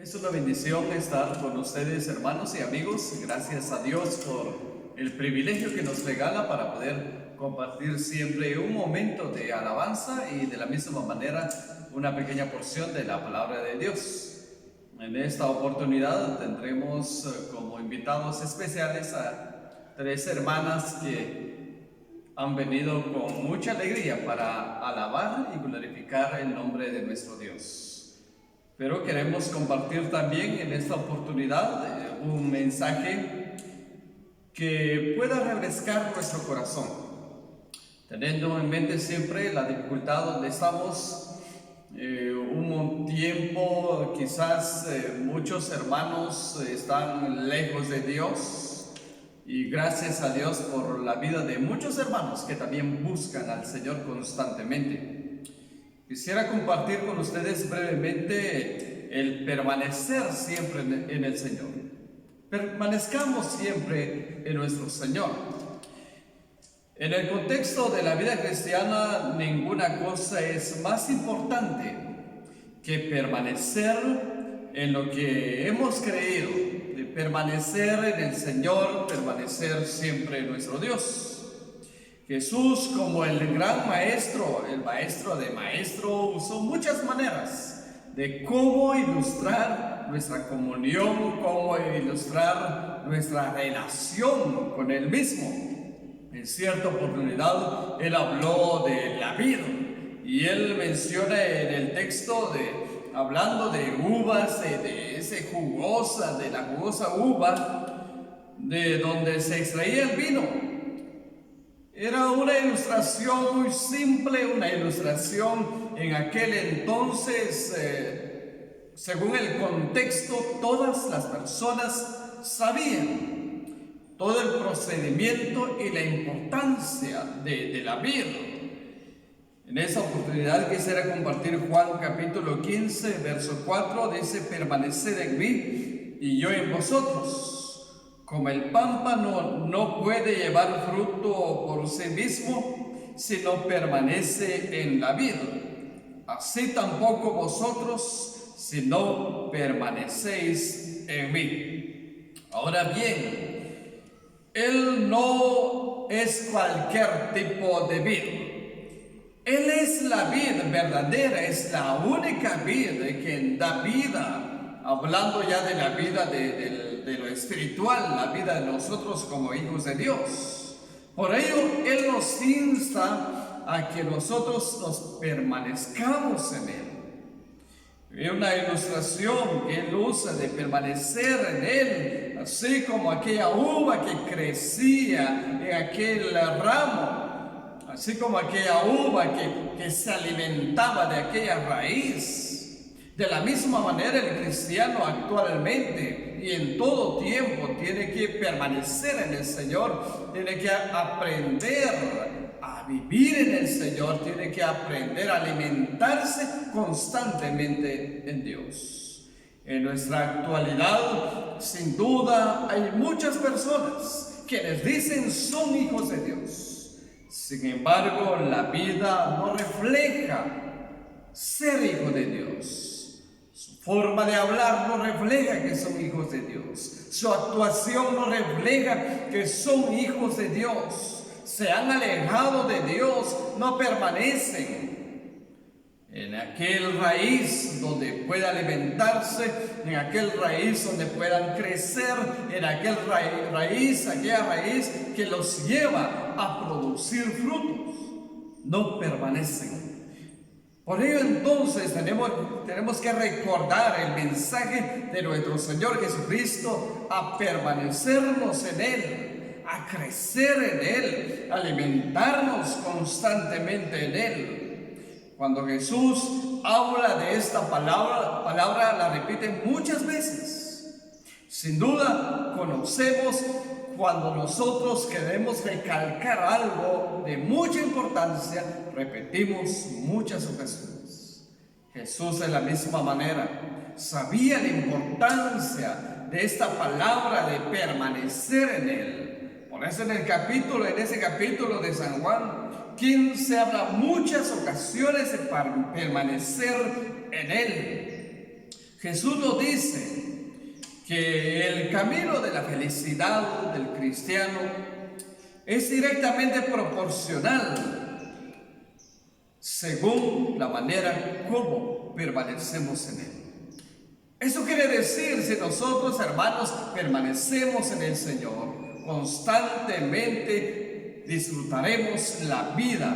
Es una bendición estar con ustedes, hermanos y amigos. Gracias a Dios por el privilegio que nos regala para poder compartir siempre un momento de alabanza y de la misma manera una pequeña porción de la palabra de Dios. En esta oportunidad tendremos como invitados especiales a tres hermanas que han venido con mucha alegría para alabar y glorificar el nombre de nuestro Dios. Pero queremos compartir también en esta oportunidad un mensaje que pueda refrescar nuestro corazón, teniendo en mente siempre la dificultad donde estamos, un tiempo quizás muchos hermanos están lejos de Dios, y gracias a Dios por la vida de muchos hermanos que también buscan al Señor constantemente. Quisiera compartir con ustedes brevemente el permanecer siempre en el Señor. Permanezcamos siempre en nuestro Señor. En el contexto de la vida cristiana, ninguna cosa es más importante que permanecer en lo que hemos creído, de permanecer en el Señor, permanecer siempre en nuestro Dios. Jesús, como el gran maestro, el maestro de maestro, usó muchas maneras de cómo ilustrar nuestra comunión, cómo ilustrar nuestra relación con Él mismo. En cierta oportunidad, Él habló de la vid, y Él menciona en el texto, hablando de uvas, de la jugosa uva, de donde se extraía el vino. Era una ilustración muy simple, una ilustración en aquel entonces, según el contexto, todas las personas sabían todo el procedimiento y la importancia de la vid. En esa oportunidad quisiera compartir Juan capítulo 15, verso 4, dice: permaneced en mí y yo en vosotros. Como el pámpano no puede llevar fruto por sí mismo si no permanece en la vid, así tampoco vosotros si no permanecéis en mí. Ahora bien, Él no es cualquier tipo de vid. Él es la vid verdadera, es la única vid que da vida, hablando ya de la vida de lo espiritual, la vida de nosotros como hijos de Dios. Por ello, Él nos insta a que nosotros nos permanezcamos en Él. Hay una ilustración que Él usa de permanecer en Él, así como aquella uva que crecía en aquel ramo, así como aquella uva que se alimentaba de aquella raíz. De la misma manera, el cristiano actualmente y en todo tiempo tiene que permanecer en el Señor, tiene que aprender a vivir en el Señor, tiene que aprender a alimentarse constantemente en Dios. En nuestra actualidad, sin duda, hay muchas personas quienes dicen son hijos de Dios. Sin embargo, la vida no refleja ser hijo de Dios. Su forma de hablar no refleja que son hijos de Dios. Su actuación no refleja que son hijos de Dios. Se han alejado de Dios, no permanecen en aquel raíz donde pueda alimentarse, en aquel raíz donde puedan crecer, en aquel aquella raíz que los lleva a producir frutos. No permanecen. Por ello entonces tenemos que recordar el mensaje de nuestro Señor Jesucristo, a permanecernos en Él, a crecer en Él, a alimentarnos constantemente en Él. Cuando Jesús habla de esta palabra la repite muchas veces. Sin duda conocemos cuando nosotros queremos recalcar algo de mucha importancia, repetimos muchas ocasiones. Jesús de la misma manera sabía la importancia de esta palabra de permanecer en Él. Por eso en ese capítulo de San Juan 15 habla muchas ocasiones de permanecer en Él. Jesús nos dice que el camino de la felicidad del cristiano es directamente proporcional según la manera como permanecemos en él. Eso quiere decir, si nosotros, hermanos, permanecemos en el Señor, constantemente disfrutaremos la vida,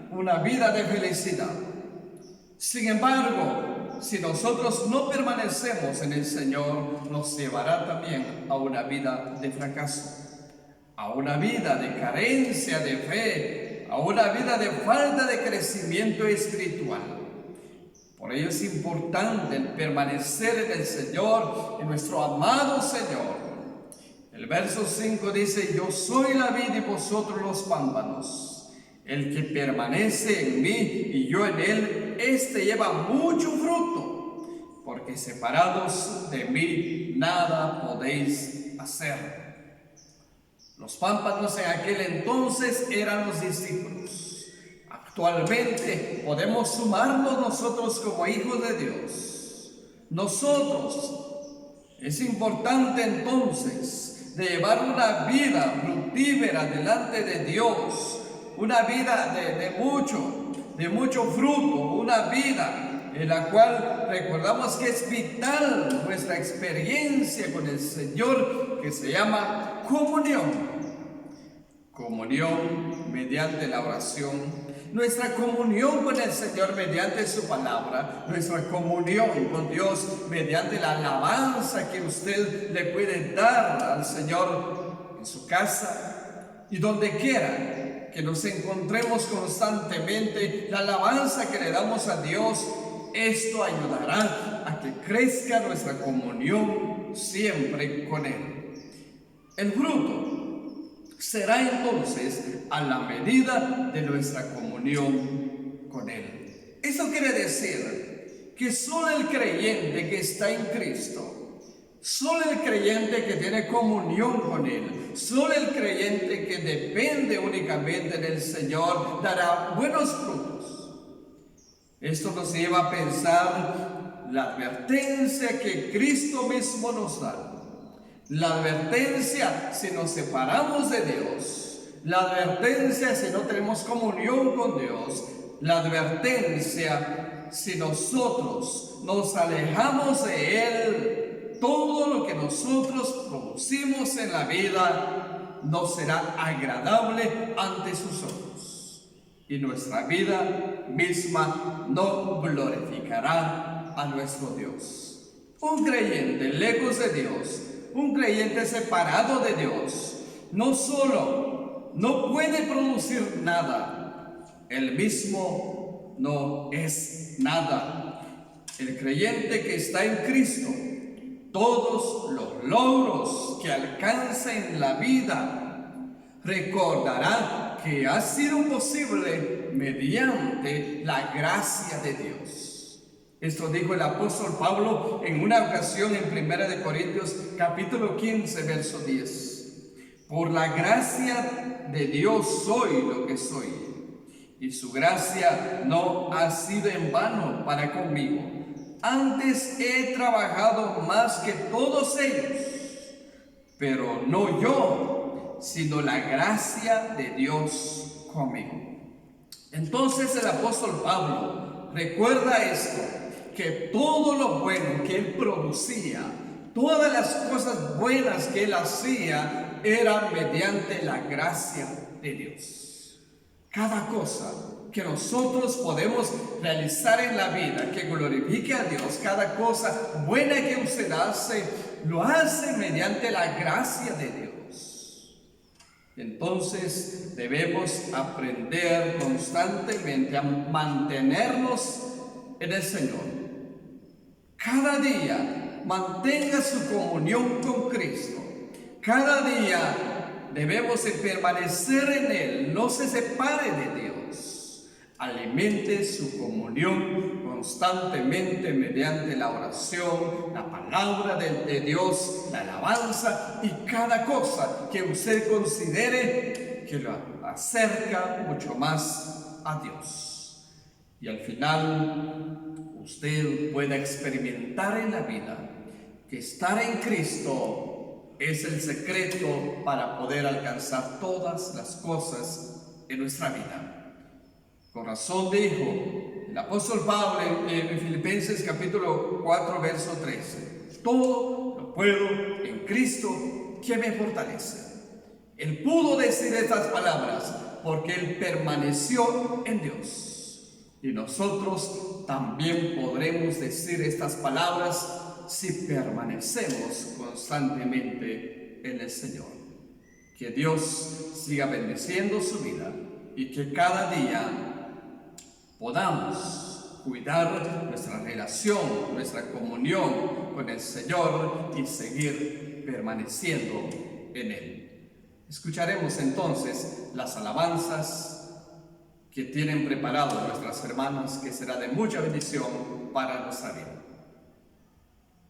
una vida de felicidad. Sin embargo, si nosotros no permanecemos en el Señor, nos llevará también a una vida de fracaso, a una vida de carencia de fe, a una vida de falta de crecimiento espiritual. Por ello es importante el permanecer en el Señor, en nuestro amado Señor. El verso 5 dice: yo soy la vid y vosotros los pámpanos. El que permanece en mí y yo en él, éste lleva mucho fruto, porque separados de mí nada podéis hacer. Los pámpanos en aquel entonces eran los discípulos. Actualmente podemos sumarnos nosotros como hijos de Dios. Nosotros, es importante entonces de llevar una vida fructífera delante de Dios, una vida de mucho fruto, una vida en la cual recordamos que es vital nuestra experiencia con el Señor, que se llama comunión. Comunión mediante la oración, nuestra comunión con el Señor mediante su palabra, nuestra comunión con Dios mediante la alabanza que usted le puede dar al Señor en su casa y donde quiera que nos encontremos constantemente. La alabanza que le damos a Dios, esto ayudará a que crezca nuestra comunión siempre con Él. El fruto será entonces a la medida de nuestra comunión con Él. Eso quiere decir que solo el creyente que está en Cristo, solo el creyente que tiene comunión con Él, solo el creyente que depende únicamente del Señor, dará buenos frutos. Esto nos lleva a pensar la advertencia que Cristo mismo nos da. La advertencia si nos separamos de Dios, la advertencia si no tenemos comunión con Dios, la advertencia si nosotros nos alejamos de Él. Todo lo que nosotros producimos en la vida no será agradable ante sus ojos, y nuestra vida misma no glorificará a nuestro Dios. Un creyente lejos de Dios, un creyente separado de Dios, no solo no puede producir nada, él mismo no es nada. El creyente que está en Cristo, todos los logros que alcanza en la vida, recordará que ha sido posible mediante la gracia de Dios. Esto dijo el apóstol Pablo en una ocasión en 1 Corintios capítulo 15, verso 10. Por la gracia de Dios soy lo que soy, y su gracia no ha sido en vano para conmigo. Antes he trabajado más que todos ellos, pero no yo, sino la gracia de Dios conmigo. Entonces el apóstol Pablo recuerda esto, que todo lo bueno que él producía, todas las cosas buenas que él hacía, eran mediante la gracia de Dios. Cada cosa que nosotros podemos realizar en la vida que glorifique a Dios, cada cosa buena que usted hace, lo hace mediante la gracia de Dios. Entonces debemos aprender constantemente a mantenernos en el Señor. Cada día mantenga su comunión con Cristo. Cada día debemos de permanecer en Él, no se separe de Dios. Alimente su comunión constantemente mediante la oración, la palabra de Dios, la alabanza y cada cosa que usted considere que lo acerca mucho más a Dios. Y al final, usted pueda experimentar en la vida que estar en Cristo es el secreto para poder alcanzar todas las cosas en nuestra vida. Con razón dijo el apóstol Pablo en Filipenses capítulo 4, verso 13, todo lo puedo en Cristo que me fortalece. Él pudo decir estas palabras porque Él permaneció en Dios. Y nosotros también podremos decir estas palabras si permanecemos constantemente en el Señor. Que Dios siga bendiciendo su vida y que cada día podamos cuidar nuestra relación, nuestra comunión con el Señor y seguir permaneciendo en Él. Escucharemos entonces las alabanzas que tienen preparado nuestras hermanas, que será de mucha bendición para nuestra vida.